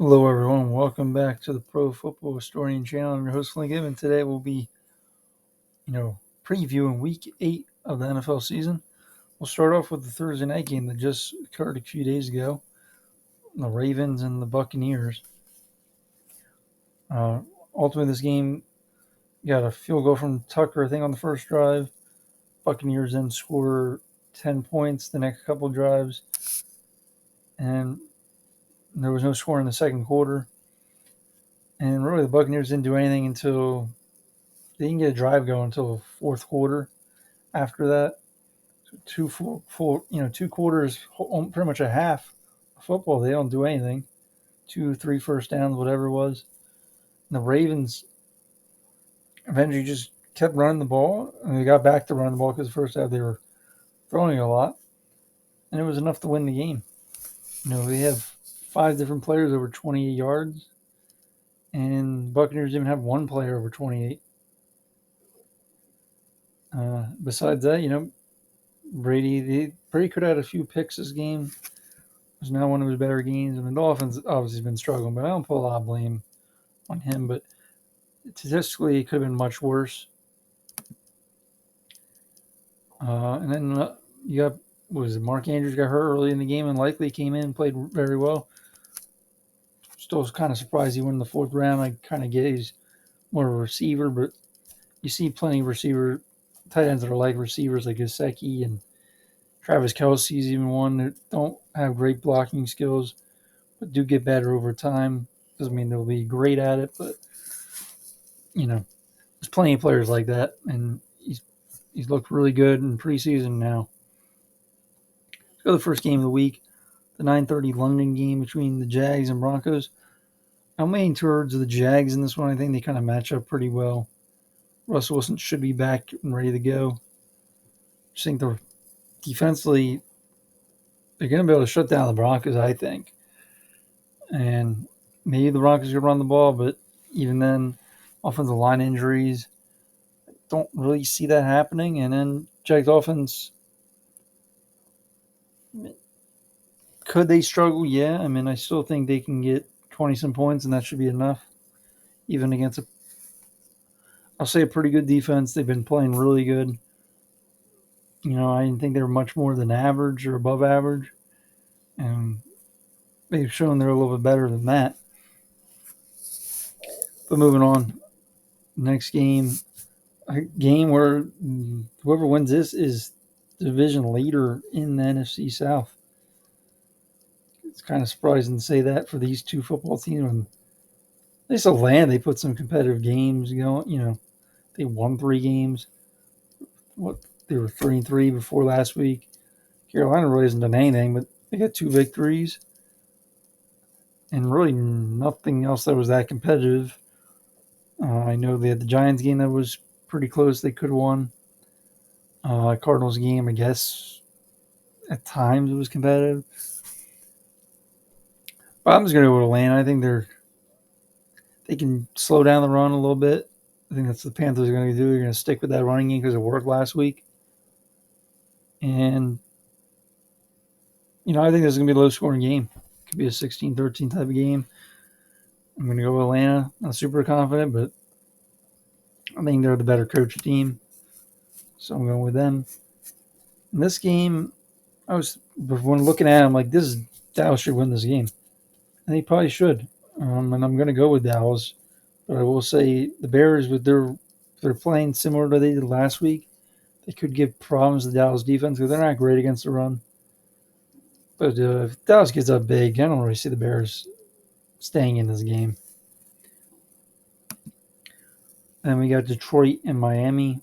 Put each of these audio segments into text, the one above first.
Hello, everyone. Welcome back to the Pro Football Historian channel. I'm your host, Link Given. Today we'll be, previewing Week 8 of the NFL season. We'll start off with the Thursday night game that just occurred a few days ago. The Ravens and the Buccaneers. Ultimately, this game got a field goal from Tucker, I think, on the first drive. Buccaneers then score 10 points the next couple drives. And there was no score in the second quarter. And really, the Buccaneers didn't do anything until they didn't get a drive going until the fourth quarter. After that, two quarters, pretty much a half of football. They don't do anything. 2, 3 first downs, whatever it was. And the Ravens eventually just kept running the ball, and they got back to running the ball because the first half they were throwing a lot, and it was enough to win the game. They have 5 different players over 28 yards, and Buccaneers even have one player over 28. Besides that, Brady could have had a few picks this game. It was not one of his better games. I mean, the offense obviously has been struggling, but I don't put a lot of blame on him. But statistically, it could have been much worse. And then you got, Mark Andrews got hurt early in the game and likely came in and played very well. Still was kind of surprised he won in the fourth round. I kind of get he's more of a receiver, but you see plenty of tight ends that are like receivers like Gesicki and Travis Kelce's even one that don't have great blocking skills, but do get better over time. Doesn't mean they'll be great at it, but there's plenty of players like that, and he's looked really good in preseason now. Let's go to the first game of the week, the 9:30 London game between the Jags and Broncos. I'm leaning towards the Jags in this one. I think they kind of match up pretty well. Russell Wilson should be back and ready to go. I just think they're defensively, they're going to be able to shut down the Broncos, I think. And maybe the Broncos can run the ball, but even then, offensive line injuries, don't really see that happening. And then Jags offense, could they struggle? Yeah. I mean, I still think they can get 20-some points, and that should be enough. Even against I'll say a pretty good defense. They've been playing really good. I didn't think they were much more than average or above average. And they've shown they're a little bit better than that. But moving on, next game, a game where whoever wins this is the division leader in the NFC South. It's kind of surprising to say that for these two football teams. When they still land, they put some competitive games going. They won 3 games. They were 3-3 before last week. Carolina really hasn't done anything, but they got 2 victories. And really nothing else that was that competitive. I know they had the Giants game that was pretty close. They could have won. Cardinals game, I guess, at times it was competitive. But I'm just going to go with Atlanta. I think they can slow down the run a little bit. I think that's what the Panthers are going to do. They're going to stick with that running game because it worked last week. And, I think this is going to be a low-scoring game. It could be a 16-13 type of game. I'm going to go with Atlanta. Not super confident, but I think they're the better coach team. So I'm going with them. In this game, when looking at it, I'm like, Dallas should win this game. And they probably should. And I'm going to go with Dallas. But I will say the Bears, they're playing similar to they did last week. They could give problems to the Dallas defense because they're not great against the run. But if Dallas gets up big, I don't really see the Bears staying in this game. Then we got Detroit and Miami.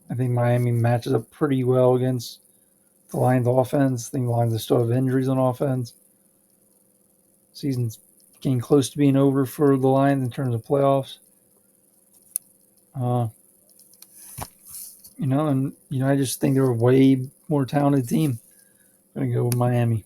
I think Miami matches up pretty well against the Lions offense. I think the Lions still have injuries on offense. Season's getting close to being over for the Lions in terms of playoffs. I just think they're a way more talented team. I'm going to go with Miami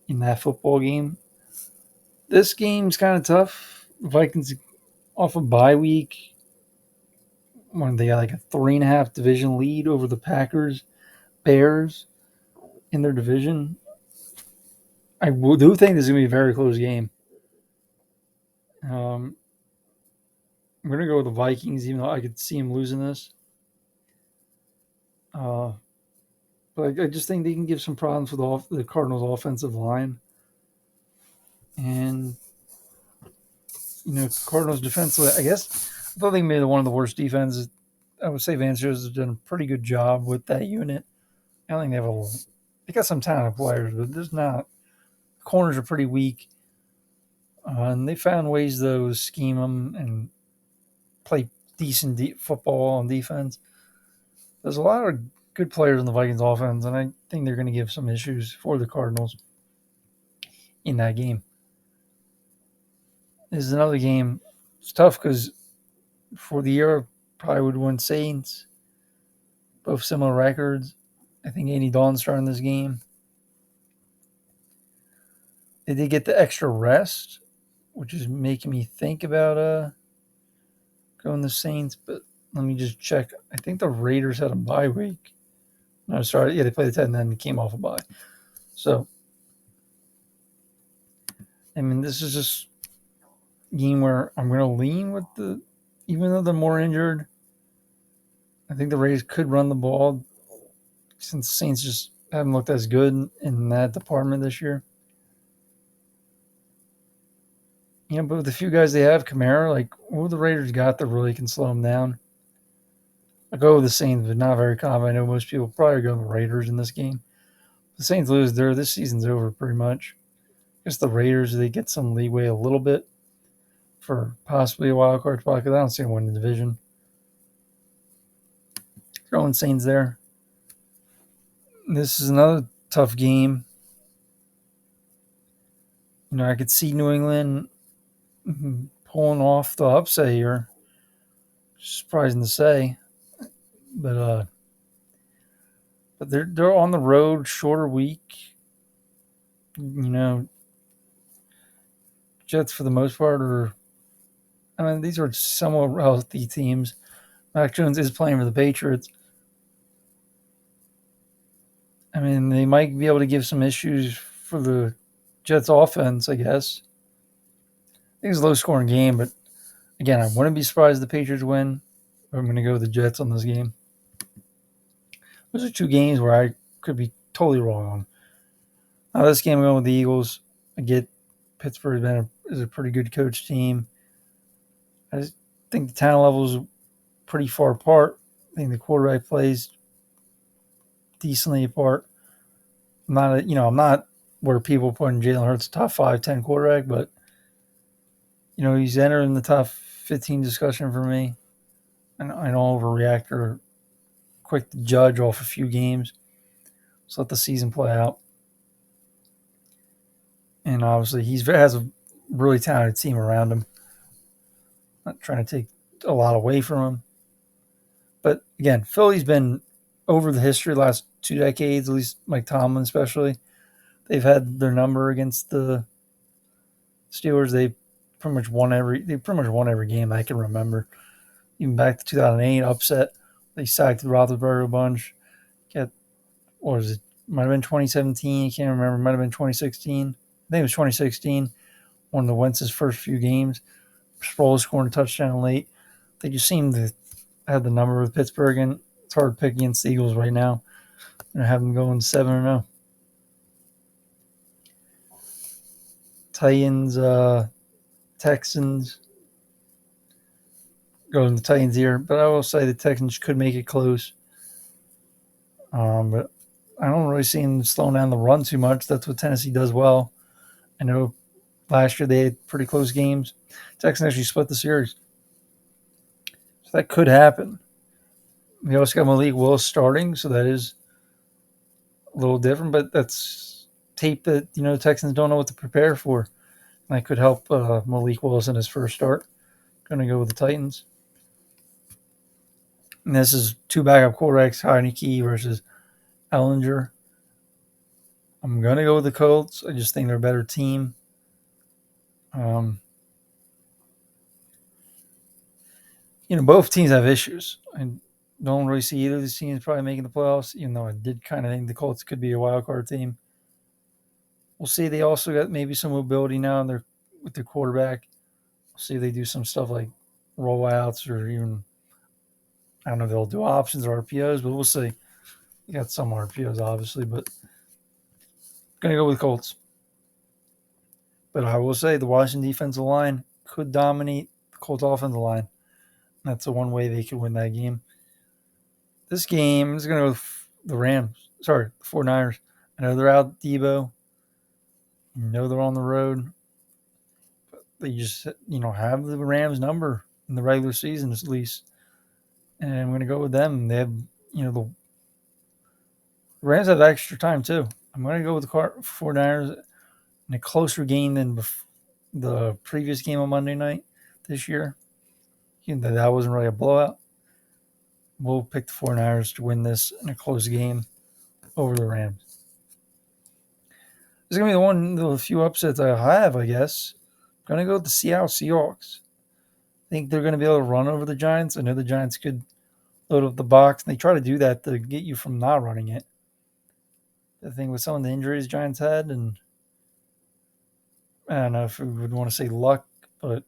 in that football game. This game's kind of tough. Vikings off a bye week when they got like a 3.5 division lead over the Bears in their division. I do think this is going to be a very close game. I'm going to go with the Vikings, even though I could see them losing this. Uh, but I just think they can give some problems with the Cardinals' offensive line. And, Cardinals defensively, I guess, I thought they made one of the worst defenses. I would say Vance Joseph has done a pretty good job with that unit. I don't think they got some talented players, but there's not. Corners are pretty weak. And they found ways, though, to scheme them and play decent football on defense. There's a lot of good players in the Vikings offense, and I think they're going to give some issues for the Cardinals in that game. This is another game. It's tough because for the year, probably would win Saints. Both similar records. I think Andy Dalton's starting this game. They did get the extra rest, which is making me think about going the Saints, but let me just check. I think the Raiders had a bye week. No, sorry. Yeah, they played the 10 and then came off a bye. So, I mean, this is just a game where I'm going to lean with even though they're more injured, I think the Raiders could run the ball since the Saints just haven't looked as good in that department this year. But with the few guys they have, Kamara, like, what the Raiders got that really can slow them down? I go with the Saints, but not very confident. I know most people probably go with the Raiders in this game. The Saints lose there. This season's over pretty much. I guess the Raiders, they get some leeway a little bit for possibly a wild card spot because I don't see them winning the division. Throwing Saints there. This is another tough game. I could see New England pulling off the upset here. Surprising to say, but they're on the road, shorter week. Jets for the most part are. I mean, these are somewhat healthy teams. Mac Jones is playing for the Patriots. I mean, they might be able to give some issues for the Jets offense, I guess. I think it's a low-scoring game, but again, I wouldn't be surprised if the Patriots win. I'm going to go with the Jets on this game. Those are two games where I could be totally wrong on. Now, this game, I'm going with the Eagles. I get Pittsburgh is a pretty good coach team. I just think the talent level is pretty far apart. I think the quarterback plays decently apart. I'm not where people putting Jalen Hurts top 5, 10 quarterback, but he's entering the top 15 discussion for me. And I don't overreact or quick to judge off a few games. So let the season play out. And obviously, he has a really talented team around him. Not trying to take a lot away from him. But again, Philly's been over the history the last 2 decades, at least Mike Tomlin especially. They've had their number against the Steelers. They pretty much won every game I can remember. Even back to 2008 upset, they sacked Roethlisberger a bunch. What was it? Might have been 2017. I can't remember. Might have been 2016. I think it was 2016. One of the Wentz's first few games. Sproles scoring a touchdown late. They just seem to have the number with Pittsburgh, and it's hard to pick against the Eagles right now. And have them going 7-0. Titans, Texans. Going the Titans here, but I will say the Texans could make it close. But I don't really see them slowing down the run too much. That's what Tennessee does well. I know last year they had pretty close games. Texans actually split the series. So that could happen. We also got Malik Willis starting, so that is a little different, but that's tape that, Texans don't know what to prepare for. And that could help Malik Willis in his first start. Going to go with the Titans. And this is two backup quarterbacks, Heineke versus Ellinger. I'm going to go with the Colts. I just think they're a better team. Both teams have issues. I don't really see either of these teams probably making the playoffs, even though I did kind of think the Colts could be a wild card team. We'll see. They also got maybe some mobility now with their quarterback. We'll see if they do some stuff like rollouts or even, I don't know if they'll do options or RPOs, but we'll see. You got some RPOs, obviously, but going to go with Colts. But I will say the Washington defensive line could dominate the Colts offensive line. That's the one way they could win that game. This game is going to go with the Rams. Sorry, the 49ers. I know they're out Debo. You know they're on the road. But they just, have the Rams number in the regular season at least. And I'm going to go with them. They have, the Rams have extra time too. I'm going to go with the 49ers in a closer game than the previous game on Monday night this year. That wasn't really a blowout. We'll pick the 49ers to win this in a close game over the Rams. This is going to be one of the few upsets I have, I guess. I'm going to go with the Seattle Seahawks. I think they're going to be able to run over the Giants. I know the Giants could load up the box, and they try to do that to get you from not running it. The thing with some of the injuries Giants had, and I don't know if we would want to say luck, but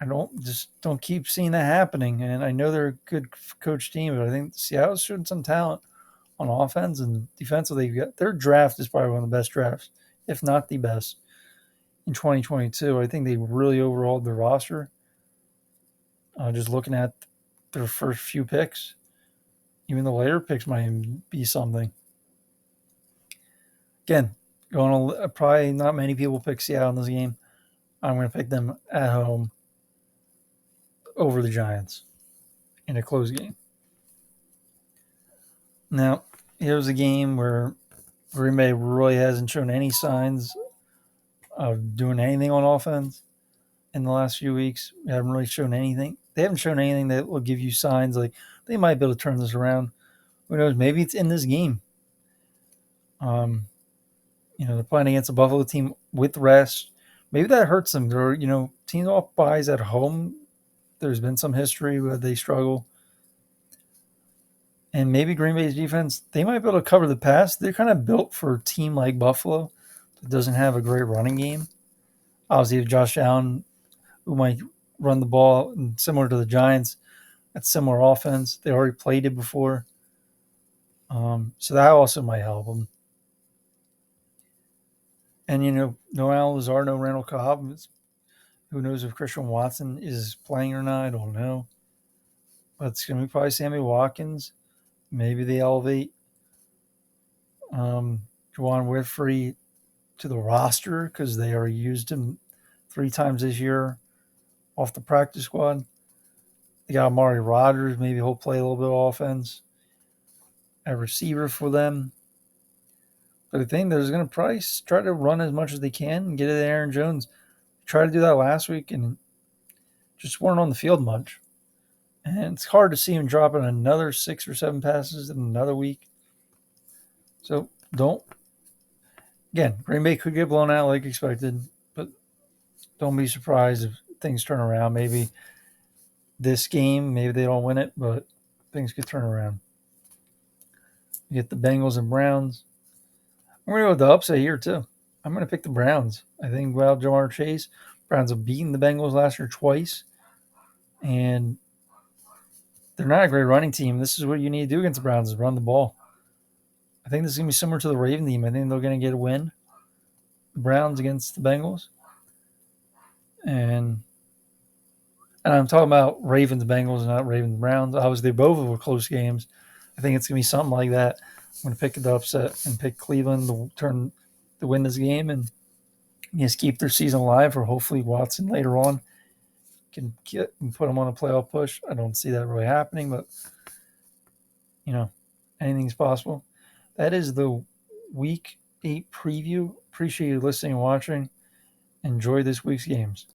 I don't keep seeing that happening. And I know they're a good coach team, but I think Seattle's showing some talent on offense and defensively. Their draft is probably one of the best drafts, if not the best, in 2022. I think they really overhauled their roster. Just looking at their first few picks, even the later picks might be something. Again, probably not many people pick Seattle in this game. I'm going to pick them at home over the Giants in a close game. Now, here's a game where Green Bay really hasn't shown any signs of doing anything on offense in the last few weeks. They haven't really shown anything. They haven't shown anything that will give you signs like they might be able to turn this around. Who knows? Maybe it's in this game. They're playing against a Buffalo team with rest. Maybe that hurts them. They're, teams off buys at home. There's been some history where they struggle. And maybe Green Bay's defense, they might be able to cover the pass. They're kind of built for a team like Buffalo that doesn't have a great running game. Obviously, if Josh Allen, who might run the ball, and similar to the Giants, that's similar offense. They already played it before. So that also might help them. And, no Allen Lazard, no Randall Cobb. Who knows if Christian Watson is playing or not? I don't know. But it's going to be probably Sammy Watkins. Maybe they elevate Juwan Winfrey to the roster because they already used him 3 times this year off the practice squad. They got Amari Rodgers. Maybe he'll play a little bit of offense. A receiver for them. But I think they're going to probably try to run as much as they can and get it to Aaron Jones. Tried to do that last week and just weren't on the field much. And it's hard to see him dropping another 6 or 7 passes in another week. So Green Bay could get blown out like expected, but don't be surprised if things turn around. Maybe this game, maybe they don't win it, but things could turn around. You get the Bengals and Browns. I'm going to go with the upset here, too. I'm going to pick the Browns. I think without Ja'Marr Chase, Browns have beaten the Bengals last year twice. And they're not a great running team. This is what you need to do against the Browns is run the ball. I think this is going to be similar to the Raven team. I think they're going to get a win. The Browns against the Bengals. And I'm talking about Ravens Bengals and not Ravens Browns. Obviously, they both were close games. I think it's going to be something like that. I'm going to pick the upset and pick Cleveland to win this game and just keep their season alive, or hopefully Watson later on can get and put them on a playoff push. I don't see that really happening, but anything's possible. That is the Week 8 preview. Appreciate you listening and watching. Enjoy this week's games.